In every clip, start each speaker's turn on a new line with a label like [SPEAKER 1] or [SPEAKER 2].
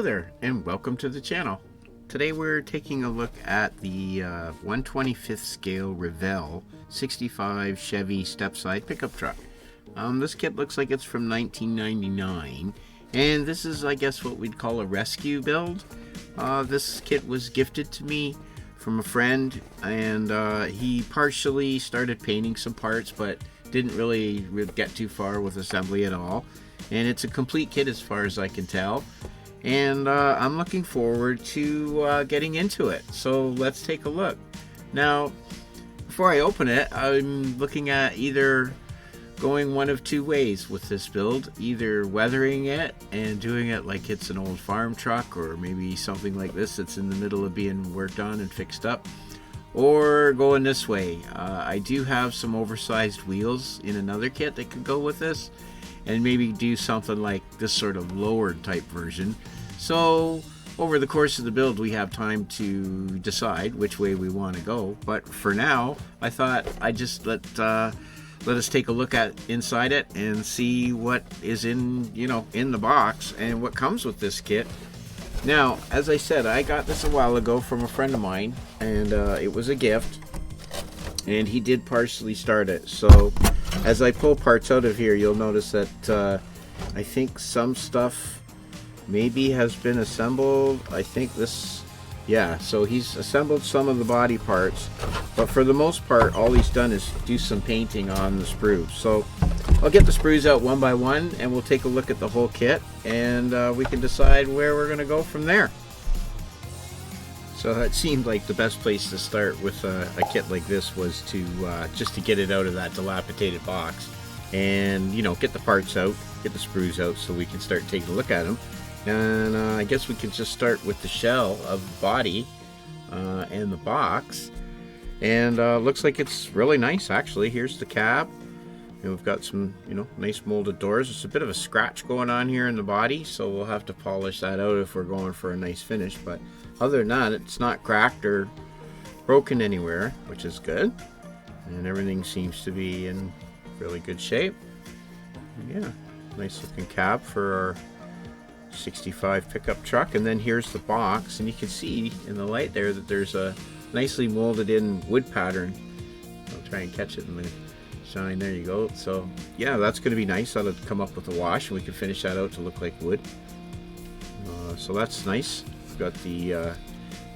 [SPEAKER 1] Hello there and welcome to the channel. Today we're taking a look at the 1/25th scale Revell 65 Chevy Stepside pickup truck. This kit looks like it's from 1999 and this is, I guess, what we'd call a rescue build. This kit was gifted to me from a friend and he partially started painting some parts but didn't really get too far with assembly at all. And it's a complete kit as far as I can tell. And I'm looking forward to getting into it. So let's take a look. Now, before I open it, I'm looking at either going one of two ways with this build. Either weathering it and doing it like it's an old farm truck, or maybe something like this that's in the middle of being worked on and fixed up. Or going this way. I do have some oversized wheels in another kit that could go with this, and maybe do something like this sort of lowered type version. So over the course of the build we have time to decide which way we want to go, but for now I thought I'd just let us take a look at inside it and see what is in the box and what comes with this kit. Now, as I said, I got this a while ago from a friend of mine, and it was a gift, and he did partially start it. So as I pull parts out of here, you'll notice that I think some stuff maybe has been assembled. I think this, yeah, so he's assembled some of the body parts, but for the most part all he's done is do some painting on the sprues. So I'll get the sprues out one by one and we'll take a look at the whole kit, and we can decide where we're going to go from there. So that seemed like the best place to start with a kit like this was to just to get it out of that dilapidated box and get the parts out, get the sprues out so we can start taking a look at them. And I guess we could just start with the shell of the body and the box, and looks like it's really nice actually. Here's the cab, and we've got some nice molded doors. There's a bit of a scratch going on here in the body, so we'll have to polish that out if we're going for a nice finish, but other than that it's not cracked or broken anywhere, which is good, and everything seems to be in really good shape. Yeah, nice looking cab for our 65 pickup truck. And then here's the box, and you can see in the light there that there's a nicely molded in wood pattern. I'll try and catch it in the shine. There you go. So yeah, that's going to be nice. That'll come up with a wash and we can finish that out to look like wood. So that's nice. We've got the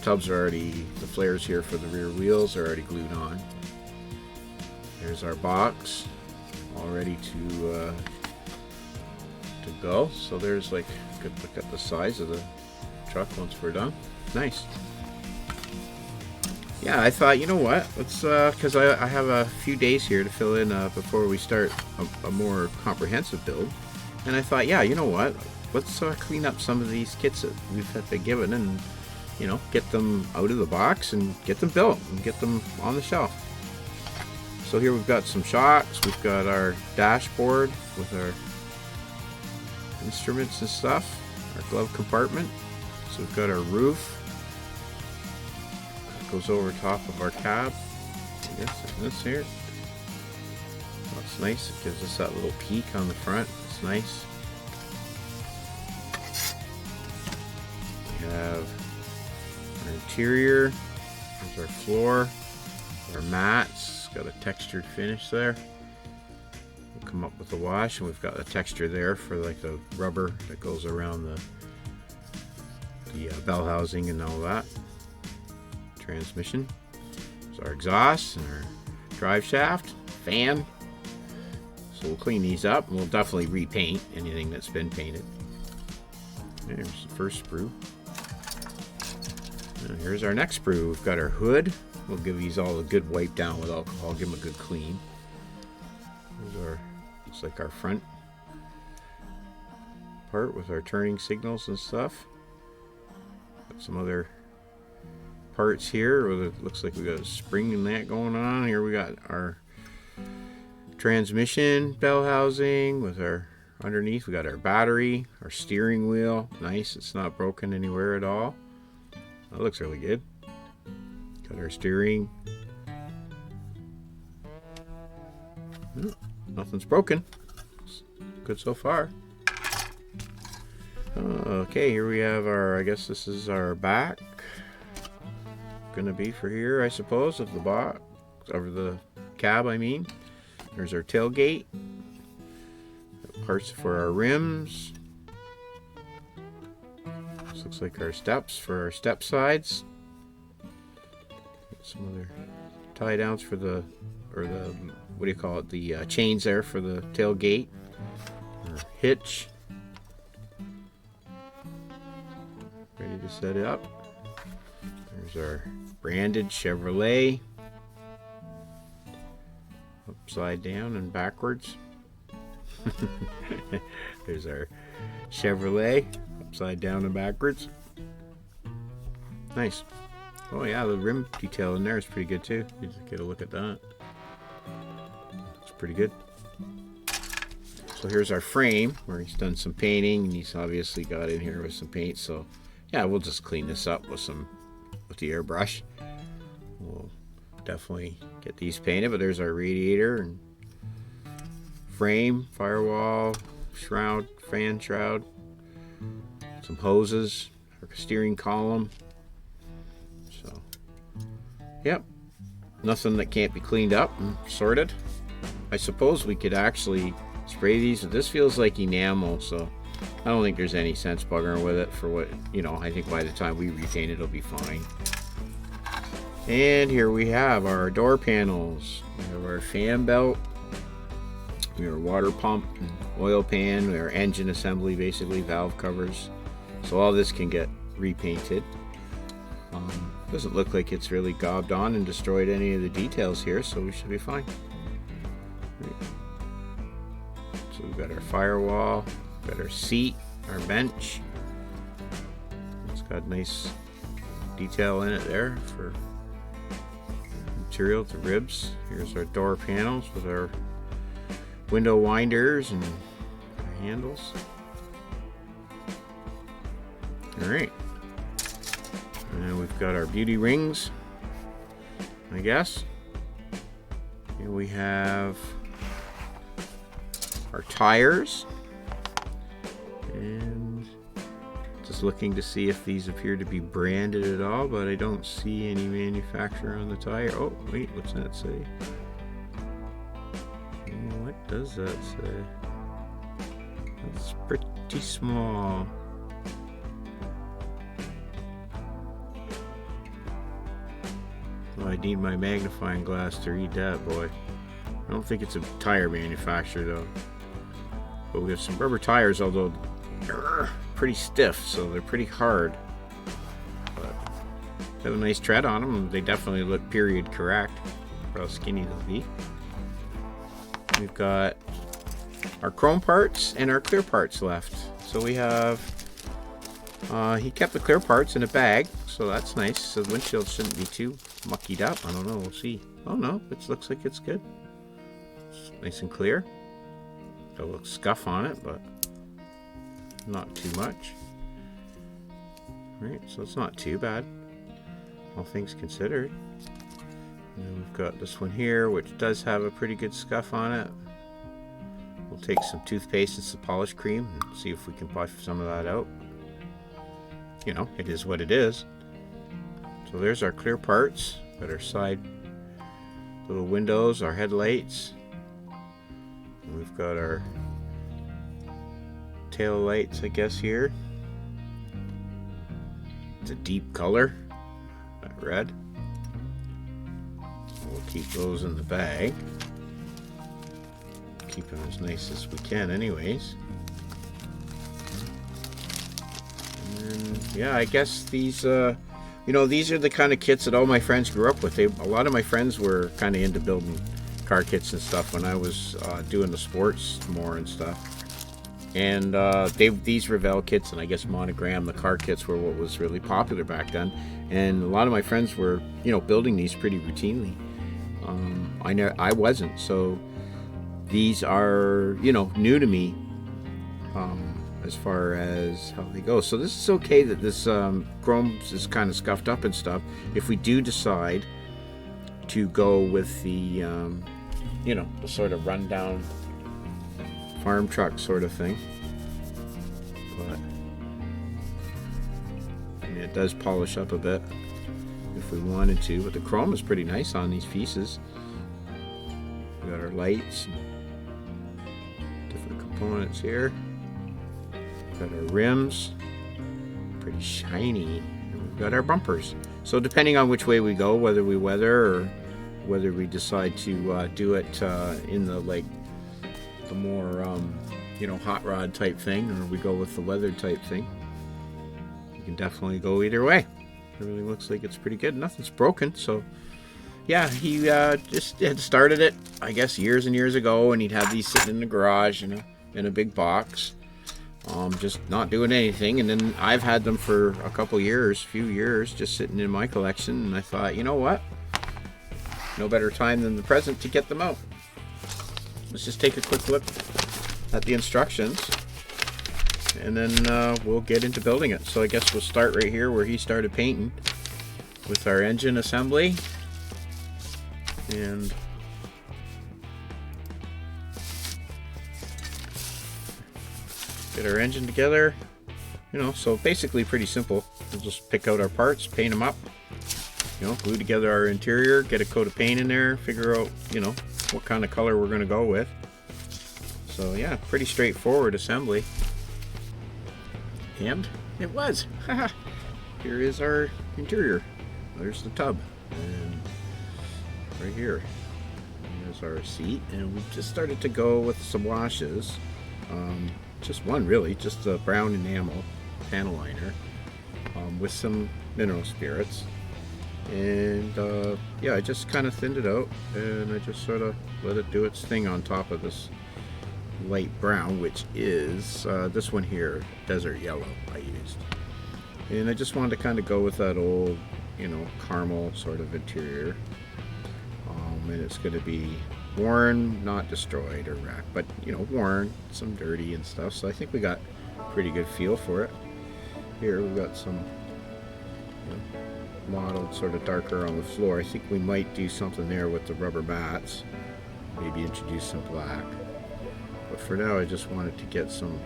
[SPEAKER 1] tubs are already, the flares here for the rear wheels are already glued on. There's our box all ready to go. So there's like a good look at the size of the truck once we're done. Nice. Yeah, I thought, you know what, let's because I have a few days here to fill in before we start a more comprehensive build, and I thought, yeah, you know what, let's clean up some of these kits that we've been given and get them out of the box and get them built and get them on the shelf. So here we've got some shocks, we've got our dashboard with our instruments and stuff, our glove compartment. So we've got our roof that goes over top of our cab. Yes, this here. That's nice. It gives us that little peak on the front. It's nice. We have our interior. There's our floor, our mats. It's got a textured finish there. Come up with a wash, and we've got a texture there for like the rubber that goes around the bell housing and all that. Transmission. There's our exhaust and our drive shaft, fan. So we'll clean these up and we'll definitely repaint anything that's been painted. There's the first sprue. And here's our next sprue. We've got our hood. We'll give these all a good wipe down with alcohol, give them a good clean. There's our, looks like our front part with our turning signals and stuff. Got some other parts here. It looks like we got a spring and that going on. Here we got our transmission bell housing with our underneath. We got our battery, our steering wheel. Nice, it's not broken anywhere at all. That looks really good. Got our steering. Nothing's broken. Good so far. Okay, here we have our, I guess this is our back. Gonna be for here, I suppose, of the box, of the cab, I mean. There's our tailgate. Parts for our rims. This looks like our steps for our step sides. Some other tie downs for the, or the, what do you call it, the chains there for the tailgate. Our hitch. Ready to set it up. There's our branded Chevrolet. Upside down and backwards. There's our Chevrolet. Upside down and backwards. Nice. Oh yeah, the rim detail in there is pretty good too. You just get a look at that. It's pretty good. So here's our frame where he's done some painting and he's obviously got in here with some paint. So yeah, we'll just clean this up with the airbrush. We'll definitely get these painted, but there's our radiator and frame, firewall, shroud, fan shroud, some hoses, our steering column. So, yep, nothing that can't be cleaned up and sorted. I suppose we could actually spray these, but this feels like enamel, so I don't think there's any sense buggering with it for what, you know, I think by the time we repaint it, it'll be fine. And here we have our door panels. We have our fan belt. We have our water pump, and oil pan, our engine assembly, basically valve covers. So all this can get repainted. Doesn't look like it's really gobbed on and destroyed any of the details here, so we should be fine. Right. So we've got our firewall, got our seat, our bench. It's got nice detail in it there for material, the ribs. Here's our door panels with our window winders and handles. Alright. And we've got our beauty rings, I guess. Here we have our tires. And just looking to see if these appear to be branded at all, but I don't see any manufacturer on the tire. Oh, wait, what's that say? What does that say? That's pretty small. Oh, I need my magnifying glass to read that, boy. I don't think it's a tire manufacturer, though. But we have some rubber tires, although they're pretty stiff, so they're pretty hard. But they have a nice tread on them. They definitely look period correct for how skinny they'll be. We've got our chrome parts and our clear parts left. So we have, he kept the clear parts in a bag, so that's nice. So the windshield shouldn't be too muckied up. I don't know, we'll see. Oh no, it looks like it's good. It's nice and clear. Got a little scuff on it, but not too much. Right, so it's not too bad, all things considered. And then we've got this one here, which does have a pretty good scuff on it. We'll take some toothpaste and some polish cream and see if we can buff some of that out. You know, it is what it is. So there's our clear parts. Got our side little windows, our headlights. And we've got our tail lights, I guess, here. It's a deep color, that red. We'll keep those in the bag. Keep them as nice as we can anyways. And yeah, I guess these, you know, these are the kind of kits that all my friends grew up with. A lot of my friends were kind of into building car kits and stuff when I was doing the sports more and stuff. And these Revell kits and I guess Monogram, the car kits, were what was really popular back then. And a lot of my friends were, you know, building these pretty routinely. I wasn't, so these are, you know, new to me as far as how they go. So this is okay that this chrome is kind of scuffed up and stuff. If we do decide to go with the, you know, the sort of rundown farm truck sort of thing. But does polish up a bit if we wanted to, but the chrome is pretty nice on these pieces. We got our lights, different components here. Got our rims, pretty shiny, and we've got our bumpers. So depending on which way we go, whether we weather or whether we decide to do it in the the more you know, hot rod type thing, or we go with the weather type thing, you can definitely go either way. It really looks like it's pretty good. Nothing's broken, so yeah, he just had started it, I guess, years and years ago, and he'd have these sitting in the garage in a big box, just not doing anything. And then I've had them for a few years, just sitting in my collection, and I thought, you know what? No better time than the present to get them out. Let's just take a quick look at the instructions, and then we'll get into building it. So I guess we'll start right here where he started painting, with our engine assembly. And get our engine together, you know, so basically pretty simple. We'll just pick out our parts, paint them up, you know, glue together our interior, get a coat of paint in there, figure out, you know, what kind of color we're going to go with. So yeah, pretty straightforward assembly. And it was. Here is our interior. There's the tub, and right here, here's our seat, and we just started to go with some washes. Just one really, just the brown enamel panel liner with some mineral spirits. And yeah, I just kind of thinned it out, and I just sort of let it do its thing on top of this light brown, which is this one here, desert yellow, I used. And I just wanted to kind of go with that old, you know, caramel sort of interior. And it's going to be worn, not destroyed or wrecked, but, you know, worn, some dirty and stuff. So I think we got a pretty good feel for it. Here we've got some, you know, mottled, sort of darker on the floor. I think we might do something there with the rubber mats, maybe introduce some black. But for now, I just wanted to get some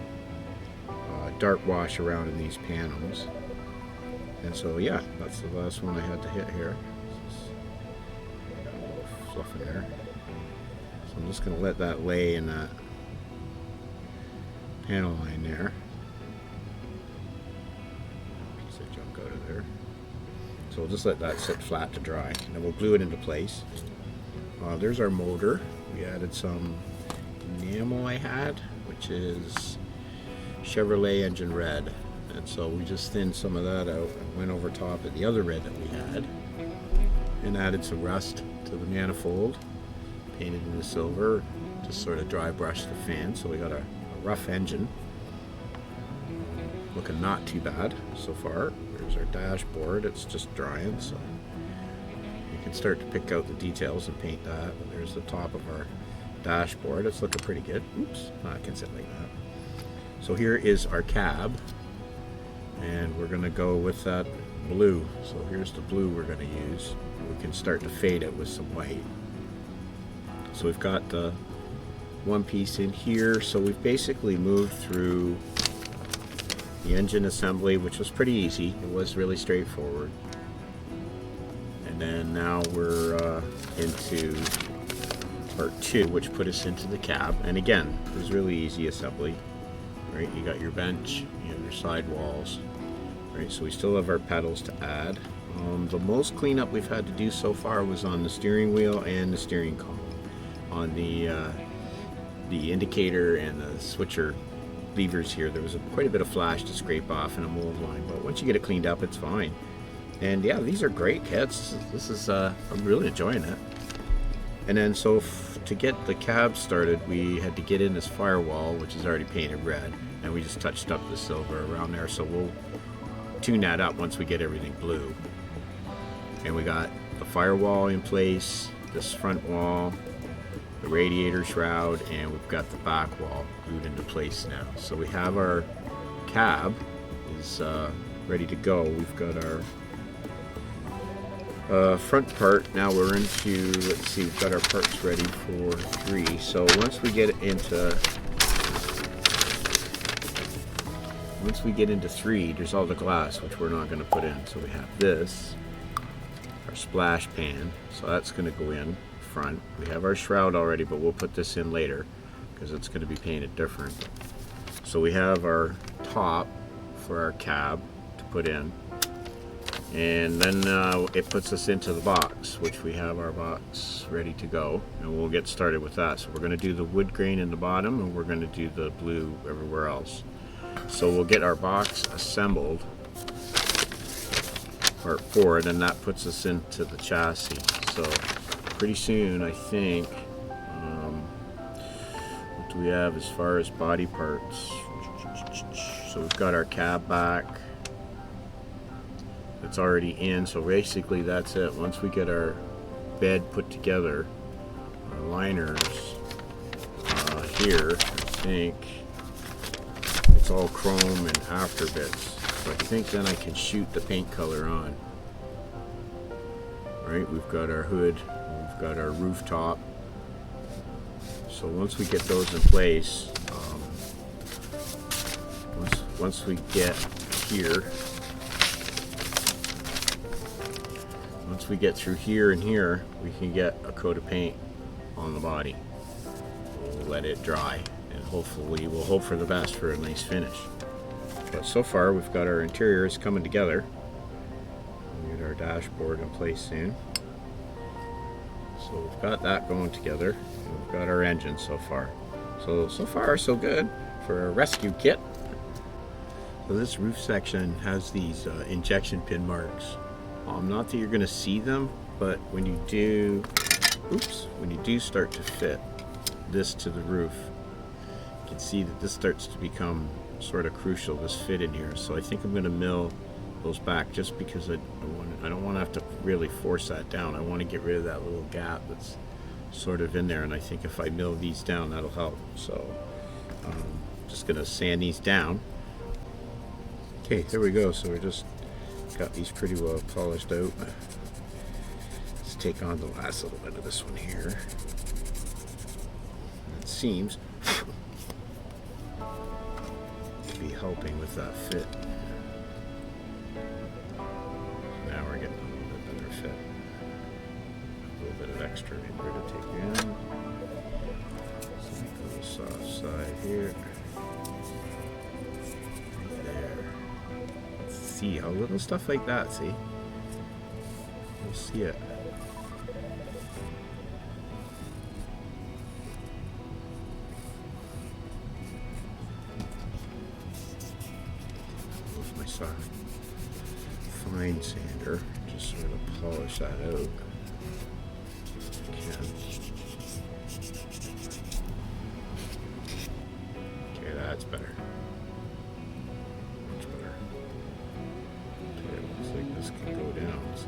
[SPEAKER 1] dark wash around in these panels. And so yeah, that's the last one I had to hit here. Got a little fluff in there. So I'm just going to let that lay in that panel line there. Piece of junk out of there. So we'll just let that sit flat to dry, and then we'll glue it into place. There's our motor. We added some enamel I had, which is Chevrolet engine red, and so we just thinned some of that out and went over top of the other red that we had, and added some rust to the manifold, painted in the silver, just sort of dry brushed the fan. So we got a rough engine, looking not too bad so far. There's our dashboard, it's just drying, so you can start to pick out the details and paint that. And there's the top of our dashboard, it's looking pretty good. Oops, I can sit like that. So here is our cab, and we're going to go with that blue. So here's the blue we're going to use. We can start to fade it with some white. So we've got the one piece in here. So we've basically moved through the engine assembly, which was pretty easy. It was really straightforward. And then now we're into part 2, which put us into the cab. And again, it was really easy assembly. Right, you got your bench, you have your side walls. Right, so we still have our pedals to add. The most cleanup we've had to do so far was on the steering wheel and the steering column. On the indicator and the switcher levers here, there was quite a bit of flash to scrape off in a mold line, but once you get it cleaned up, it's fine. And yeah, these are great kits. This is I'm really enjoying it. And then so to get the cab started, we had to get in this firewall, which is already painted red, and we just touched up the silver around there. So we'll tune that up once we get everything blue. And we got the firewall in place, this front wall, the radiator shroud, and we've got the back wall glued into place now. So we have our cab is ready to go. We've got our front part. Now we're into, let's see, we've got our parts ready for 3. So once we get into once we get into 3, there's all the glass, which we're not going to put in. So we have this, our splash pan, so that's going to go in front. We have our shroud already, but we'll put this in later because it's going to be painted different. So we have our top for our cab to put in, and then it puts us into the box, which we have our box ready to go, and we'll get started with that. So we're going to do the wood grain in the bottom, and we're going to do the blue everywhere else. So we'll get our box assembled, part 4, and then that puts us into the chassis. So pretty soon, I think, what do we have as far as body parts? So we've got our cab back. It's already in, so basically that's it. Once we get our bed put together, our liners here, I think it's all chrome and after bits. So I think then I can shoot the paint color on. Right, we've got our hood, we've got our rooftop. So once we get those in place, once we get here, once we get through here and here, we can get a coat of paint on the body. We'll let it dry, and hopefully we'll hope for the best for a nice finish. But so far we've got our interiors coming together. We get our dashboard in place soon. So we've got that going together, and we've got our engine so far. So far so good for a rescue kit. So this roof section has these injection pin marks. Not that you're going to see them, but when you do, when you do start to fit this to the roof, you can see that this starts to become sort of crucial, this fit in here. So I think I'm going to mill those back, just because I don't want to have to really force that down. I want to get rid of that little gap that's sort of in there, and I think if I mill these down, that'll help. So just going to sand these down. Okay, there we go. So we're just got these pretty well polished out. Let's take on the last little bit of this one here. It seems to be helping with that fit. Now we're getting a little bit better fit. A little bit of extra here to take in. So make a little soft side here. See how little stuff like that, see? You'll see it. With my soft fine sander, just sort of polish that out. Okay, that's better. This can go down, so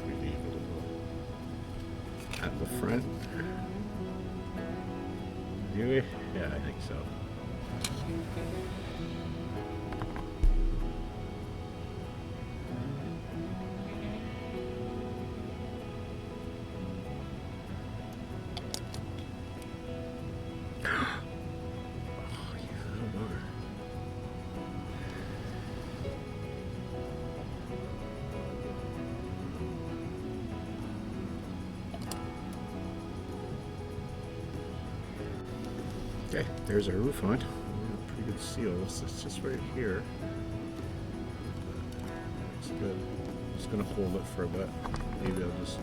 [SPEAKER 1] we leave it a little at the front. Do we? Yeah, I think so. Okay, there's our roof on. Pretty good seal. It's just right here. It's good. Just gonna hold it for a bit. Maybe I'll just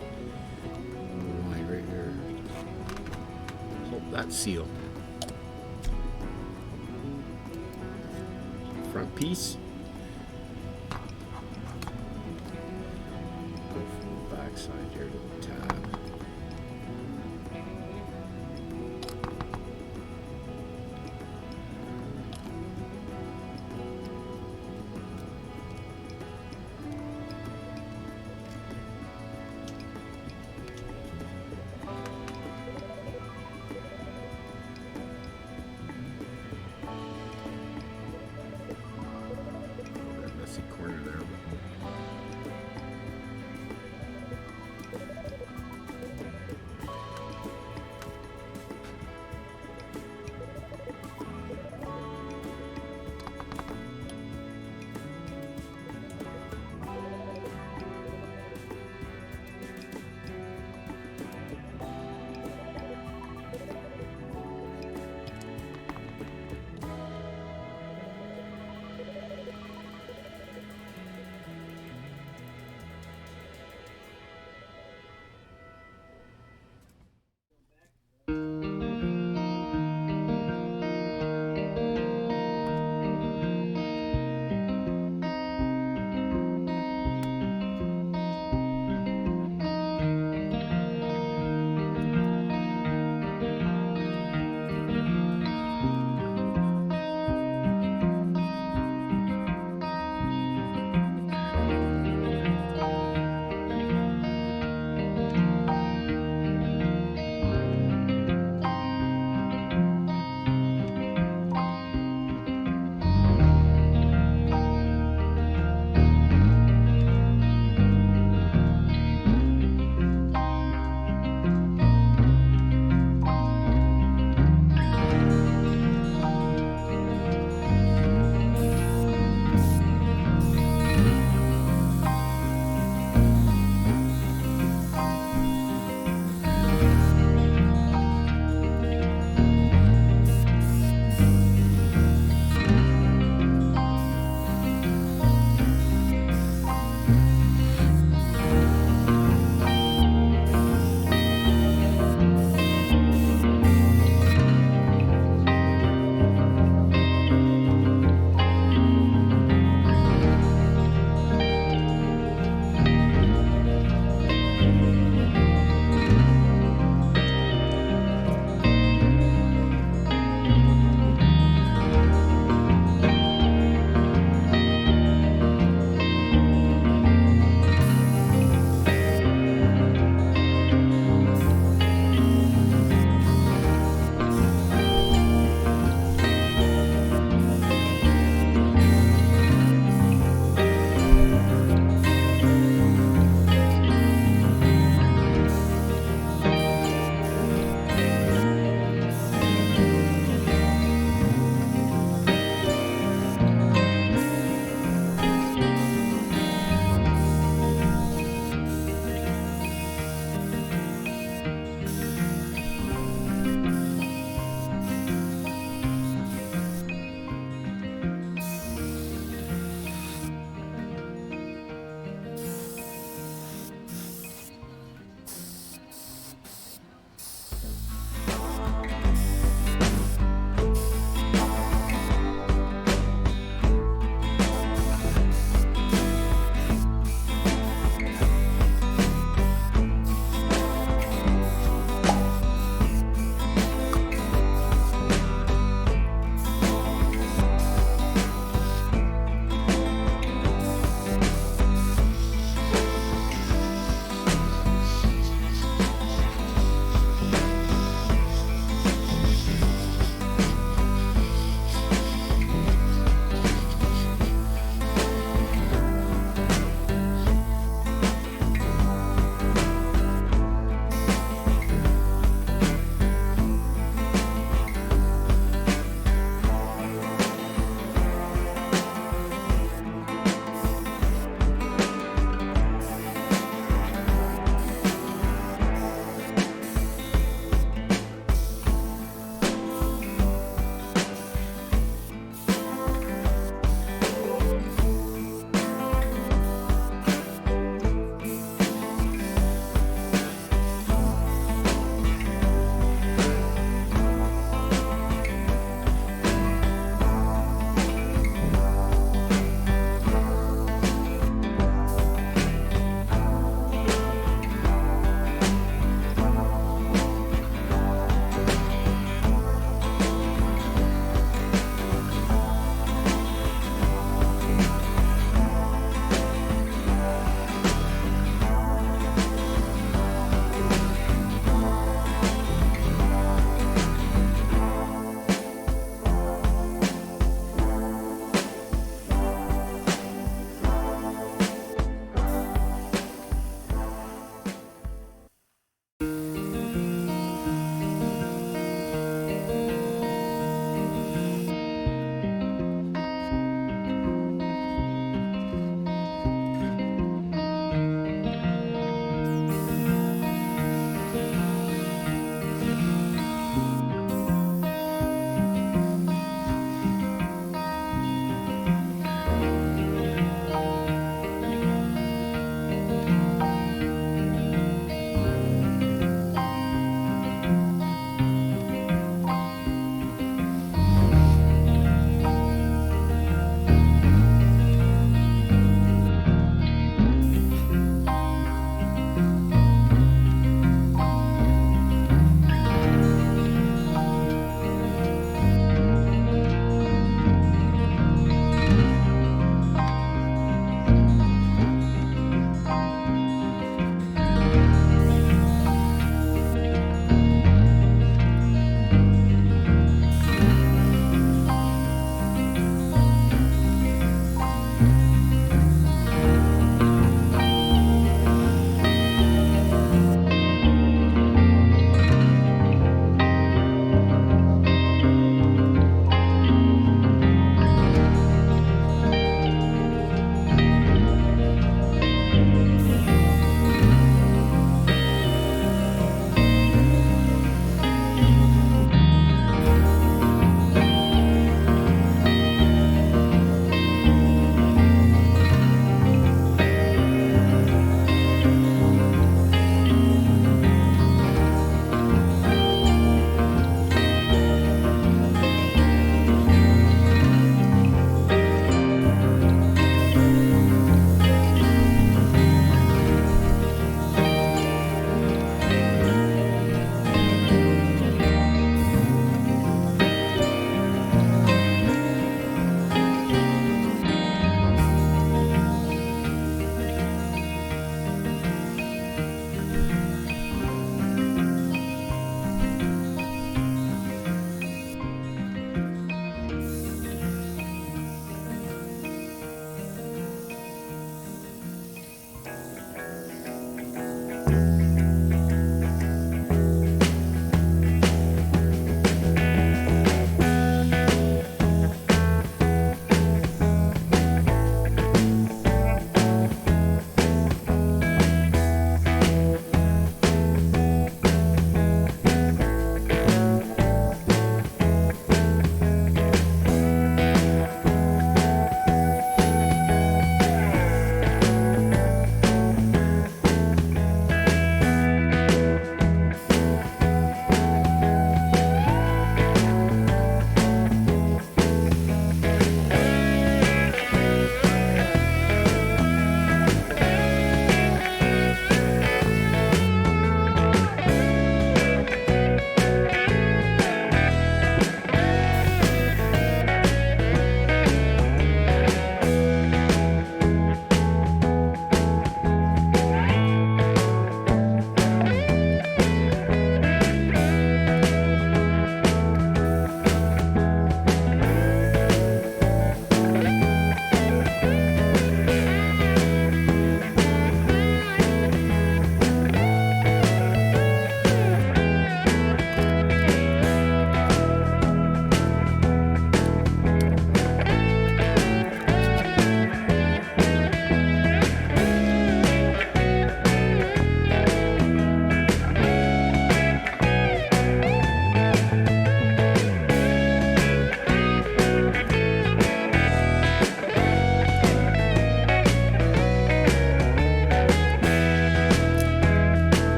[SPEAKER 1] line right here. Hold that seal. Front piece. Go from the back side here to the tab.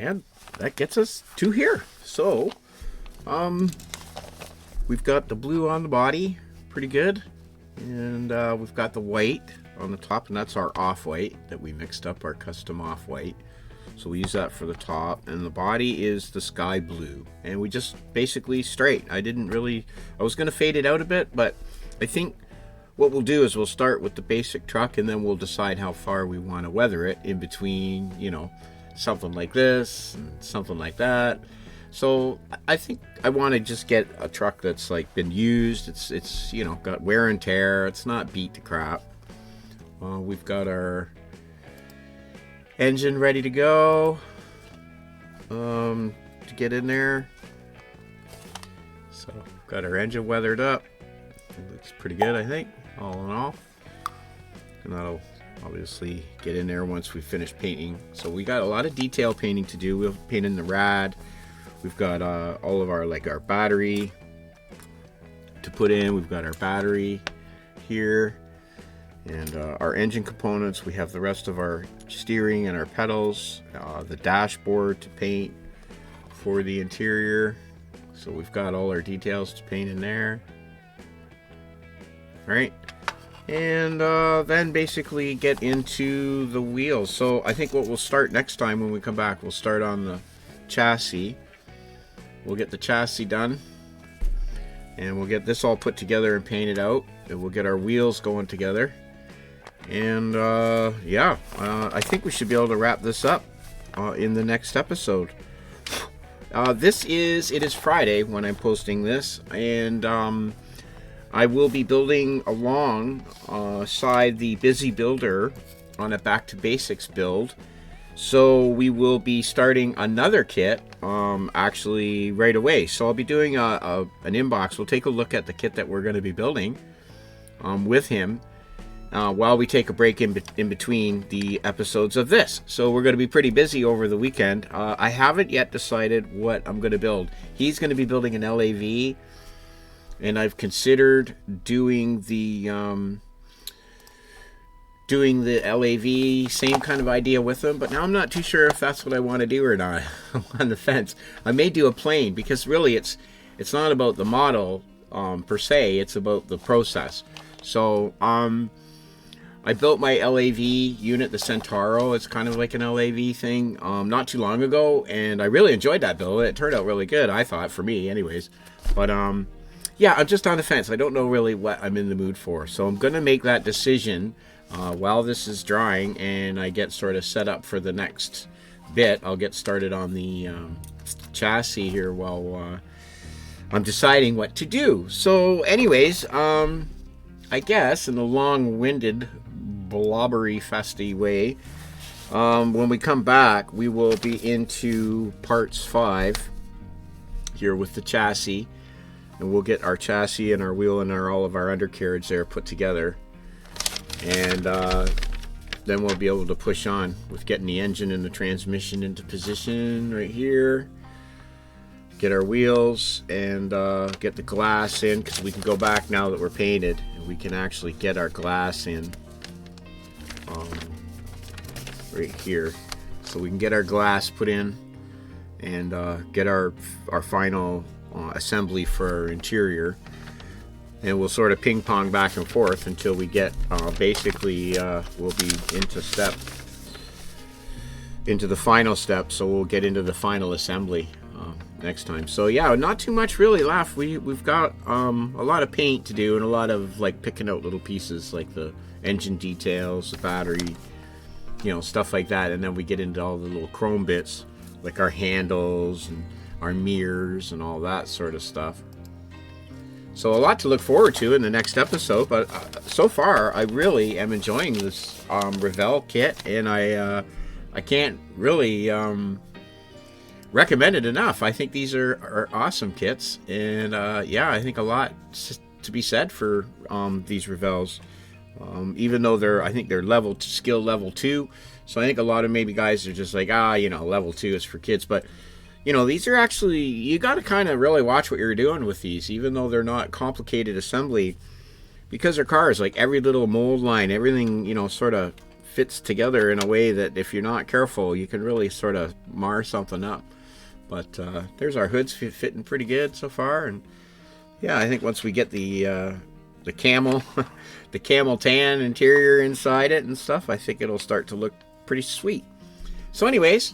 [SPEAKER 1] And that gets us to here. So, we've got the blue on the body, pretty good. And we've got the white on the top, and that's our off-white that we mixed up, our custom off-white. So we use that for the top, and the body is the sky blue. And we just basically straight. I was going to fade it out a bit, but I think what we'll do is we'll start with the basic truck, and then we'll decide how far we want to weather it in between, you know, something like this and something like that. So I think I want to just get a truck that's like been used. It's you know, got wear and tear. It's not beat to crap. We've got our engine ready to go to get in there. So got our engine weathered up. It looks pretty good, I think, all in all. And that'll obviously get in there once we finish painting. So we got a lot of detail painting to do. We'll paint in the rad. We've got all of our our battery to put in. We've got our battery here, and our engine components. We have the rest of our steering and our pedals, the dashboard to paint for the interior. So we've got all our details to paint in there. All right, and then basically get into the wheels. So I think what we'll start next time when we come back, we'll start on the chassis. We'll get the chassis done, and we'll get this all put together and painted out, and we'll get our wheels going together. And yeah, I think we should be able to wrap this up in the next episode. It is Friday when I'm posting this, and I will be building alongside the Busy Builder on a Back to Basics build. So we will be starting another kit actually right away. So I'll be doing an inbox. We'll take a look at the kit that we're going to be building with him while we take a break in between the episodes of this. So we're going to be pretty busy over the weekend. I haven't yet decided what I'm going to build. He's going to be building an LAV, and I've considered doing the LAV, same kind of idea with them, but now I'm not too sure if that's what I want to do or not. I'm on the fence. I may do a plane, because really it's not about the model per se, it's about the process. So I built my LAV unit, the Centauro. It's kind of like an LAV thing not too long ago, and I really enjoyed that build. It turned out really good, I thought, for me anyways. But yeah, I'm just on the fence. I don't know really what I'm in the mood for, so I'm going to make that decision while this is drying, and I get sort of set up for the next bit. I'll get started on the chassis here while I'm deciding what to do. So anyways, I guess in a long-winded, blobbery, festy way, when we come back, we will be into parts 5 here with the chassis, and we'll get our chassis and our wheel and all of our undercarriage there put together. And then we'll be able to push on with getting the engine and the transmission into position right here, get our wheels, and get the glass in, because we can go back now that we're painted, and we can actually get our glass in right here. So we can get our glass put in and get our final assembly for our interior. And we'll sort of ping pong back and forth until we get basically we'll be into the final step. So we'll get into the final assembly next time. So yeah, not too much really left. We've got a lot of paint to do, and a lot of like picking out little pieces like the engine details, the battery, you know, stuff like that. And then we get into all the little chrome bits like our handles and our mirrors and all that sort of stuff. So a lot to look forward to in the next episode, but so far I really am enjoying this Revell kit, and I can't really recommend it enough. I think these are awesome kits, and yeah, I think a lot to be said for these Revells. Even though I think they're skill level 2, so I think a lot of maybe guys are just like, you know, level 2 is for kids, but you know, these are actually, you got to kind of really watch what you're doing with these, even though they're not complicated assembly, because they're cars. Like every little mold line, everything, you know, sort of fits together in a way that if you're not careful, you can really sort of mar something up. But there's our hoods fitting pretty good so far. And yeah, I think once we get the camel, the camel tan interior inside it and stuff, I think it'll start to look pretty sweet. So anyways,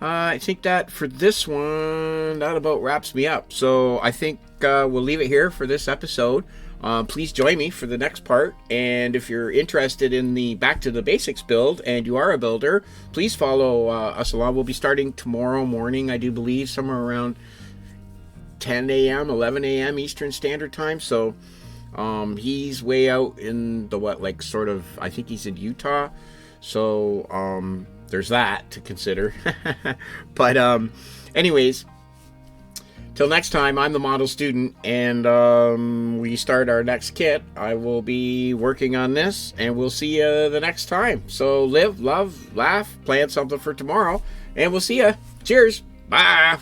[SPEAKER 1] I think that for this one, that about wraps me up. So I think we'll leave it here for this episode. Please join me for the next part. And if you're interested in the Back to the Basics build and you are a builder, please follow us along. We'll be starting tomorrow morning, I do believe, somewhere around 10 a.m., 11 a.m. Eastern Standard Time. So he's way out in the I think he's in Utah. So there's that to consider. But anyways, till next time, I'm the model student, and we start our next kit. I will be working on this, and we'll see you the next time. So live, love, laugh, plan something for tomorrow, and we'll see you. Cheers. Bye.